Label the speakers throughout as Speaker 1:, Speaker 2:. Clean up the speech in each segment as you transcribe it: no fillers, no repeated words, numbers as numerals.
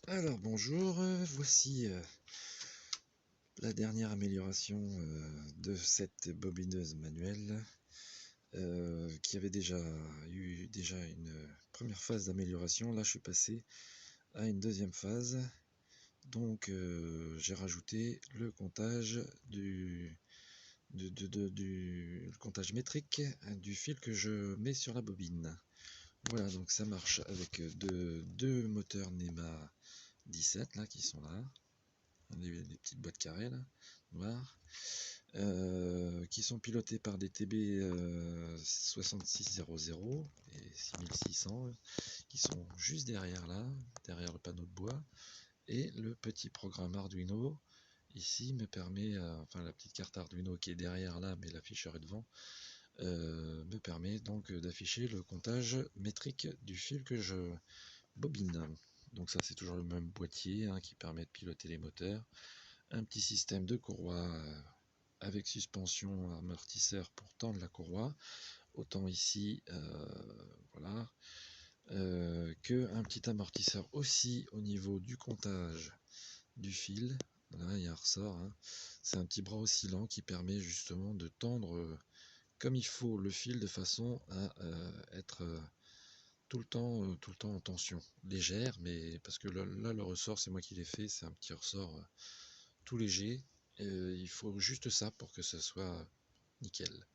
Speaker 1: Alors bonjour, voici la dernière amélioration de cette bobineuse manuelle qui avait déjà eu une première phase d'amélioration. Là je suis passé à une deuxième phase, donc j'ai rajouté le comptage le comptage métrique du fil que je mets sur la bobine. Voilà, donc ça marche avec deux moteurs NEMA 17 là qui sont là. Des petites boîtes carrées là, noires, qui sont pilotées par des TB 6600 et 6600 qui sont juste derrière là, derrière le panneau de bois. Et le petit programme Arduino ici me permet, enfin la petite carte Arduino qui est derrière là, mais l'afficheur est devant, me permet donc d'afficher le comptage métrique du fil que je bobine. Donc ça c'est toujours le même boîtier qui permet de piloter les moteurs. Un petit système de courroie avec suspension amortisseur pour tendre la courroie, autant ici voilà, que un petit amortisseur aussi au niveau du comptage du fil. Là il y a un ressort, c'est un petit bras oscillant qui permet justement de tendre comme il faut le fil de façon à être tout le temps en tension légère, mais parce que là le ressort c'est moi qui l'ai fait, c'est un petit ressort tout léger. Il faut juste ça pour que ça soit nickel.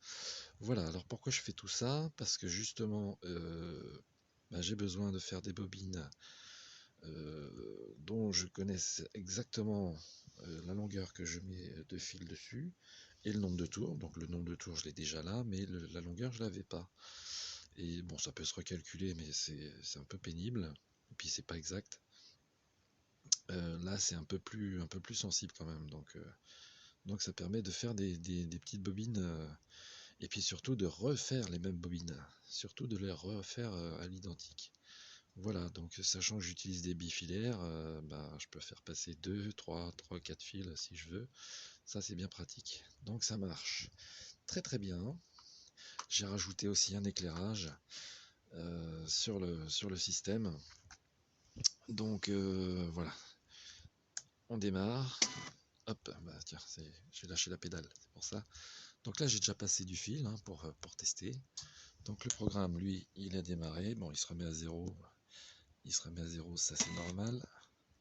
Speaker 1: Voilà, alors pourquoi je fais tout ça? Parce que justement, j'ai besoin de faire des bobines dont je connaisse exactement la longueur que je mets de fil dessus et le nombre de tours. Donc le nombre de tours je l'ai déjà là, mais la longueur je l'avais pas. Et bon, ça peut se recalculer, mais c'est un peu pénible. Et puis c'est pas exact. Là c'est un peu plus sensible quand même. Donc ça permet de faire des petites bobines et puis surtout de refaire les mêmes bobines, surtout de les refaire à l'identique. Voilà, donc sachant que j'utilise des bifilaires, je peux faire passer 2, 3, 4 fils si je veux. Ça c'est bien pratique. Donc ça marche très très bien. J'ai rajouté aussi un éclairage sur le système. Donc voilà, on démarre. Hop, tiens, j'ai lâché la pédale, c'est pour ça. Donc là j'ai déjà passé du fil pour tester. Donc le programme, lui, il a démarré. Bon, il se remet à zéro. Il se remet à zéro, ça c'est normal.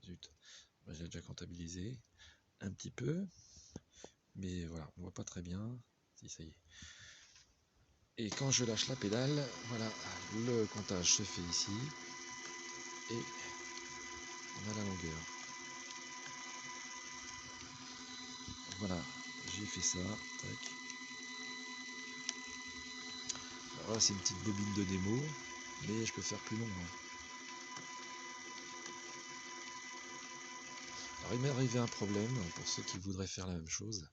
Speaker 1: Zut, j'ai déjà comptabilisé un petit peu. Mais voilà, on voit pas très bien. Si, ça y est. Et quand je lâche la pédale, voilà, le comptage se fait ici. Et on a la longueur. Voilà, j'ai fait ça. Tac. Alors là, c'est une petite bobine de démo. Mais je peux faire plus long. Alors il m'est arrivé un problème pour ceux qui voudraient faire la même chose.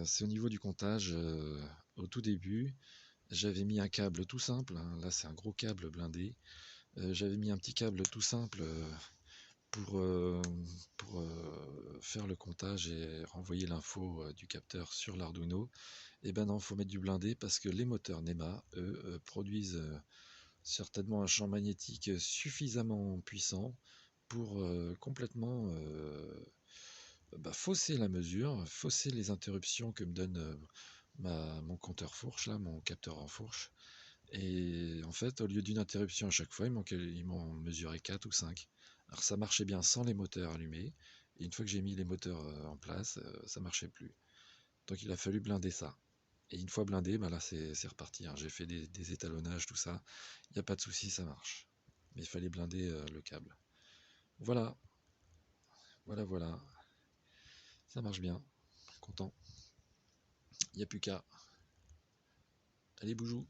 Speaker 1: C'est au niveau du comptage. Au tout début, j'avais mis un câble tout simple. Là, c'est un gros câble blindé. J'avais mis un petit câble tout simple pour, faire le comptage et renvoyer l'info du capteur sur l'Arduino. Et ben non, il faut mettre du blindé parce que les moteurs NEMA, eux, produisent certainement un champ magnétique suffisamment puissant pour complètement fausser la mesure, fausser les interruptions que me donne mon compteur fourche, là, mon capteur en fourche. Et en fait, au lieu d'une interruption à chaque fois, ils m'ont mesuré 4 ou 5. Alors ça marchait bien sans les moteurs allumés. Et une fois que j'ai mis les moteurs en place, ça marchait plus. Donc il a fallu blinder ça. Et une fois blindé, là c'est reparti. J'ai fait des étalonnages, tout ça. Il n'y a pas de souci, ça marche. Mais il fallait blinder le câble. Voilà, voilà. Ça marche bien. Content. Il n'y a plus qu'à. Allez, boujou.